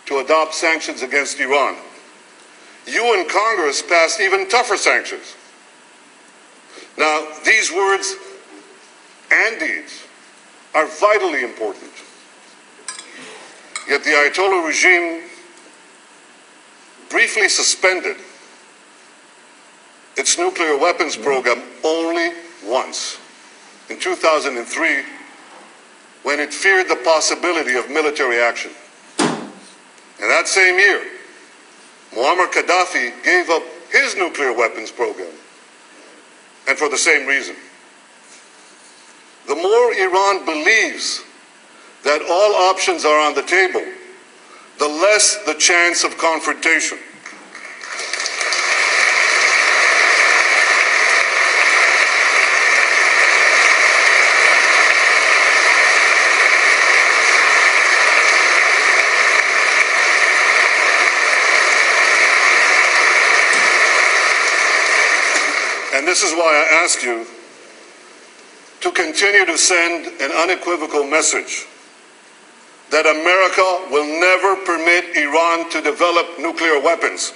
to adopt sanctions against Iran. You in Congress passed even tougher sanctions. Now, these words and deeds are vitally important. Yet the Ayatollah regime briefly suspended its nuclear weapons program only once, in 2003, when it feared the possibility of military action. And that same year, Muammar Gaddafi gave up his nuclear weapons program, and for the same reason. The more Iran believes that all options are on the table, the less the chance of confrontation. And this is why I ask you to continue to send an unequivocal message that America will never permit Iran to develop nuclear weapons.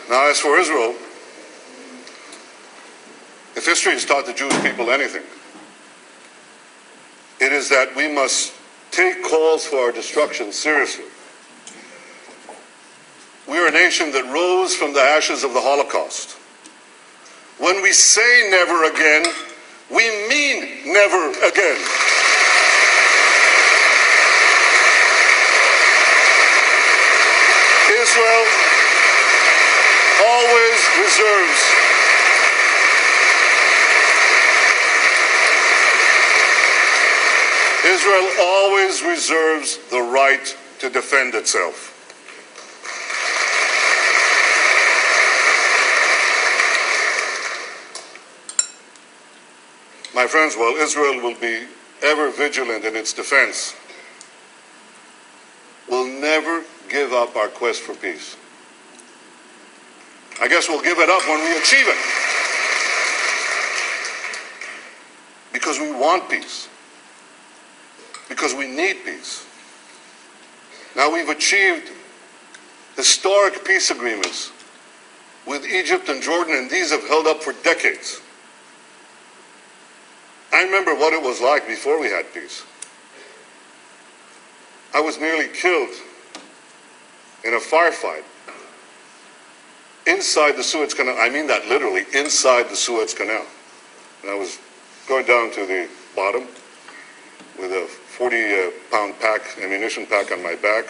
Now, as for Israel, if history has taught the Jewish people anything, it is that we must take calls for our destruction seriously. We are a nation that rose from the ashes of the Holocaust. When we say never again, we mean never again. Israel always reserves Israel always reserves the right to defend itself. My friends, while Israel will be ever vigilant in its defense, we'll never give up our quest for peace. I guess we'll give it up when we achieve it. Because we want peace. Because we need peace. Now, we've achieved historic peace agreements with Egypt and Jordan, and these have held up for decades. I remember what it was like before we had peace. I was nearly killed in a firefight inside the Suez Canal. I mean that literally, inside the Suez Canal. And I was going down to the bottom with a 40-pound ammunition pack on my back,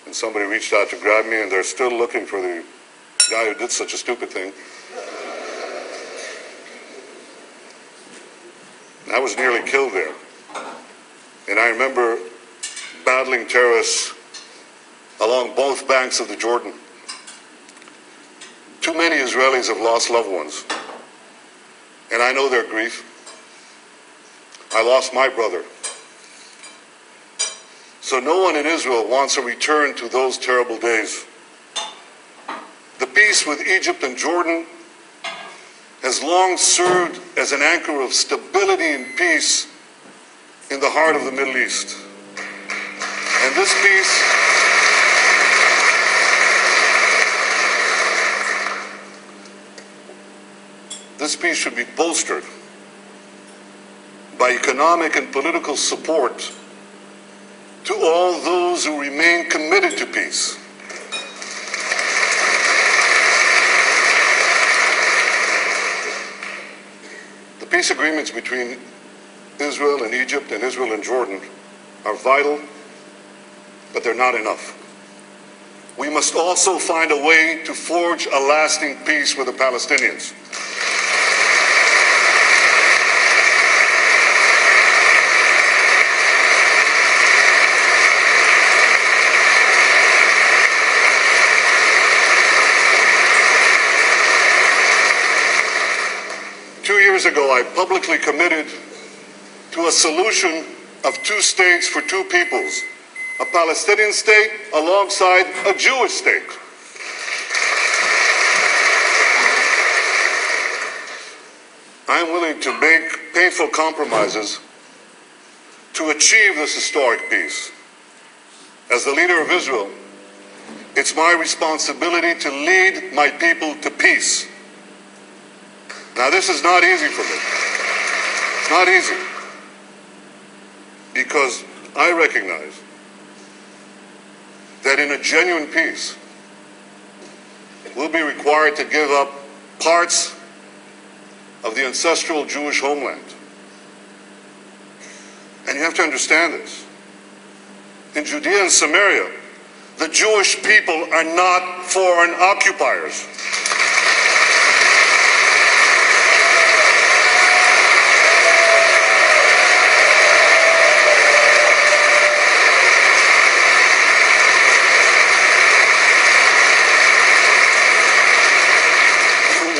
and somebody reached out to grab me, and they're still looking for the guy who did such a stupid thing. I was nearly killed there. And I remember battling terrorists along both banks of the Jordan. Too many Israelis have lost loved ones, and I know their grief. I lost my brother. So no one in Israel wants a return to those terrible days. The peace with Egypt and Jordan has long served as an anchor of stability and peace in the heart of the Middle East. And this peace should be bolstered by economic and political support to all those who remain committed to peace. The peace agreements between Israel and Egypt and Israel and Jordan are vital, but they're not enough. We must also find a way to forge a lasting peace with the Palestinians. Years ago, I publicly committed to a solution of two states for two peoples a Palestinian state alongside a Jewish state. I am willing to make painful compromises to achieve this historic peace. As the leader of Israel, it's my responsibility to lead my people to peace. Now, this is not easy for me. It's not easy. Because I recognize that in a genuine peace, we'll be required to give up parts of the ancestral Jewish homeland. And you have to understand this. In Judea and Samaria, the Jewish people are not foreign occupiers.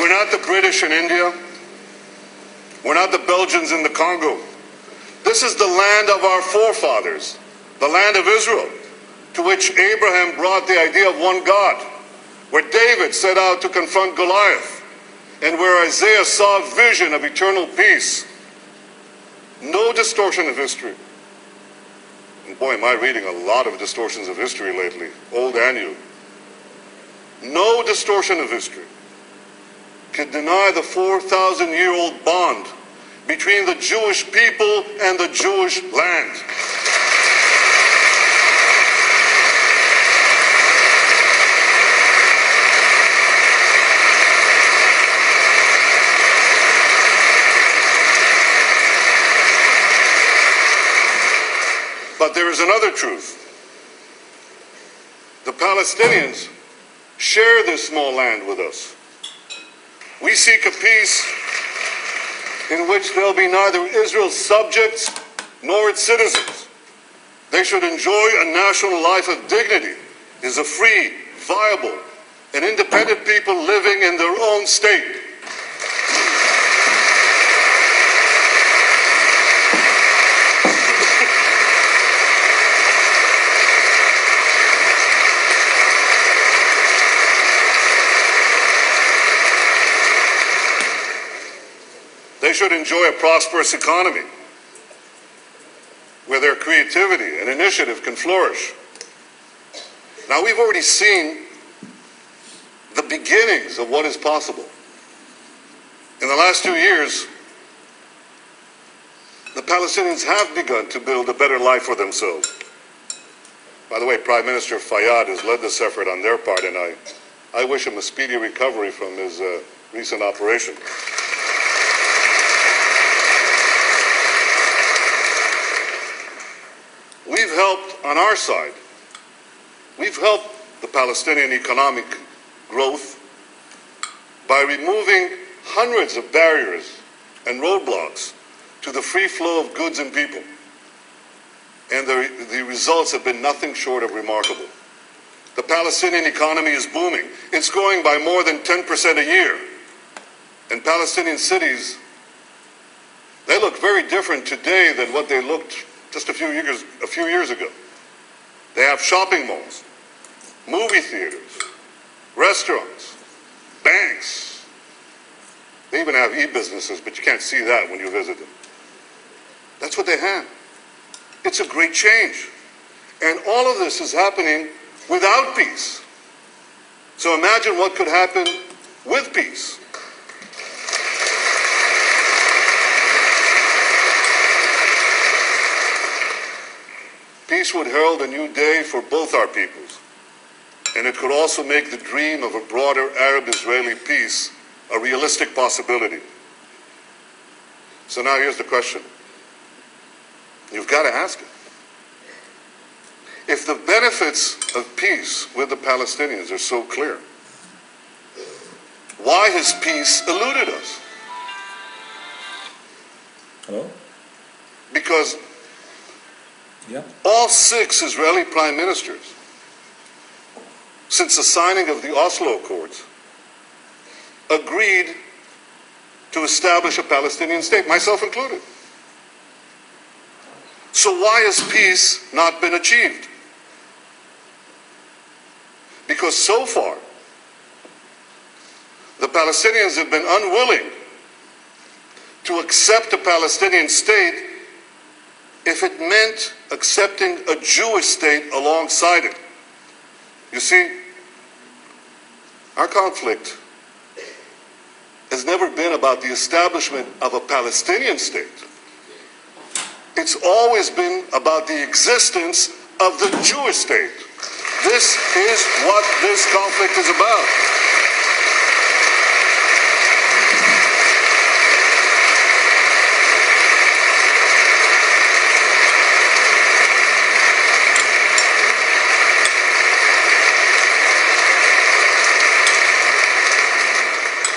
We're not the British in India. We're not the Belgians in the Congo. This is the land of our forefathers, the land of Israel, to which Abraham brought the idea of one God, where David set out to confront Goliath, and where Isaiah saw a vision of eternal peace. No distortion of history. And boy, am I reading a lot of distortions of history lately, old and new. No distortion of history can deny the 4,000-year-old bond between the Jewish people and the Jewish land. But there is another truth. The Palestinians share this small land with us. We seek a peace in which there will be neither Israel's subjects nor its citizens. They should enjoy a national life of dignity as a free, viable, and independent people living in their own state. They should enjoy a prosperous economy where their creativity and initiative can flourish. Now, we've already seen the beginnings of what is possible. In the last 2 years, the Palestinians have begun to build a better life for themselves. By the way, Prime Minister Fayyad has led this effort on their part, and I wish him a speedy recovery from his recent operation. We've helped, on our side, we've helped the Palestinian economic growth by removing hundreds of barriers and roadblocks to the free flow of goods and people. And the results have been nothing short of remarkable. The Palestinian economy is booming. It's growing by more than 10% a year. And Palestinian cities, they look very different today than what they looked just a few years ago. They have shopping malls, movie theaters, restaurants, banks. They even have e-businesses, but you can't see that when you visit them. That's what they have. It's a great change. And all of this is happening without peace. So imagine what could happen with peace. Peace would herald a new day for both our peoples, and it could also make the dream of a broader Arab-Israeli peace a realistic possibility. So now here's the question. You've got to ask it. If the benefits of peace with the Palestinians are so clear, why has peace eluded us? Hello? Because yeah. All 6 Israeli prime ministers, since the signing of the Oslo Accords, agreed to establish a Palestinian state, myself included. So why has peace not been achieved? Because so far, the Palestinians have been unwilling to accept a Palestinian state if it meant accepting a Jewish state alongside it. You see, our conflict has never been about the establishment of a Palestinian state. It's always been about the existence of the Jewish state. This is what this conflict is about.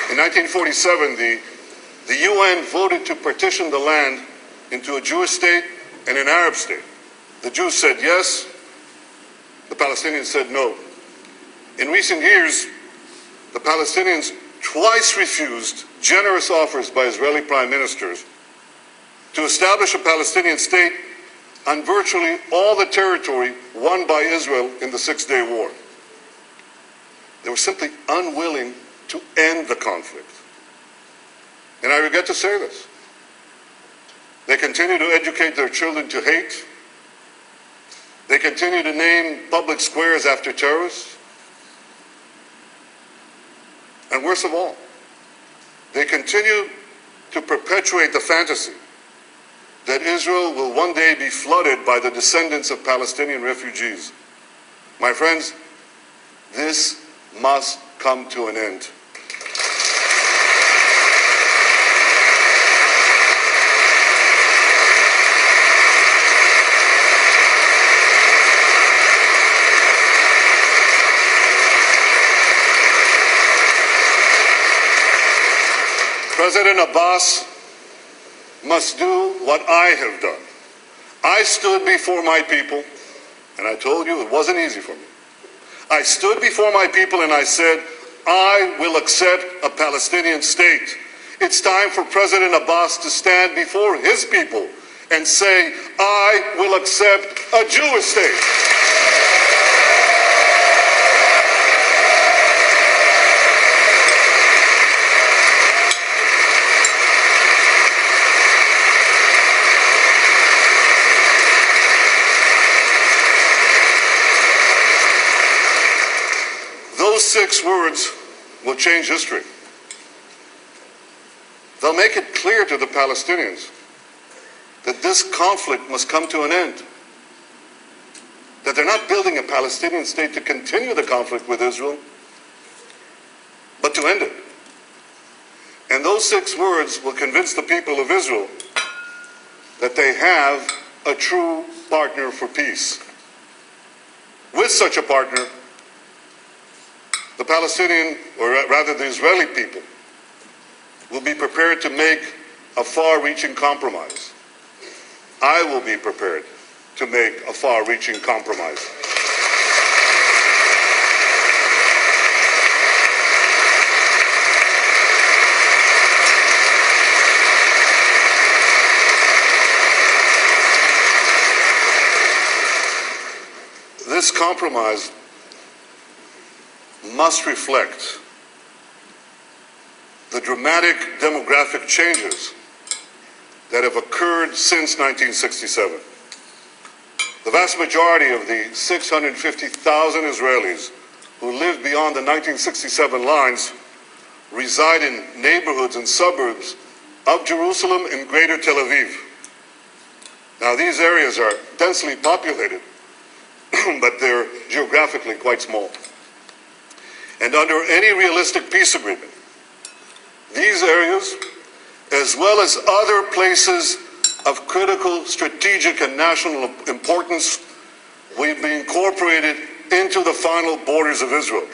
In 1947, the UN voted to partition the land into a Jewish state and an Arab state. The Jews said yes, the Palestinians said no. In recent years, the Palestinians twice refused generous offers by Israeli prime ministers to establish a Palestinian state on virtually all the territory won by Israel in the Six-Day War. They were simply unwilling to end the conflict. And I regret to say this. They continue to educate their children to hate. They continue to name public squares after terrorists. And worst of all, they continue to perpetuate the fantasy that Israel will one day be flooded by the descendants of Palestinian refugees. My friends, this must come to an end. President Abbas must do what I have done. I stood before my people, and I told you it wasn't easy for me. I stood before my people and I said, I will accept a Palestinian state. It's time for President Abbas to stand before his people and say, I will accept a Jewish state. Those 6 words will change history. They'll make it clear to the Palestinians that this conflict must come to an end. That they're not building a Palestinian state to continue the conflict with Israel, but to end it. And those 6 words will convince the people of Israel that they have a true partner for peace. With such a partner, the Palestinian, or rather the Israeli people, will be prepared to make a far-reaching compromise. I will be prepared to make a far-reaching compromise. This compromise must reflect the dramatic demographic changes that have occurred since 1967. The vast majority of the 650,000 Israelis who live beyond the 1967 lines reside in neighborhoods and suburbs of Jerusalem and Greater Tel Aviv. Now, these areas are densely populated, but they're geographically quite small. And under any realistic peace agreement, these areas, as well as other places of critical strategic and national importance, will be incorporated into the final borders of Israel.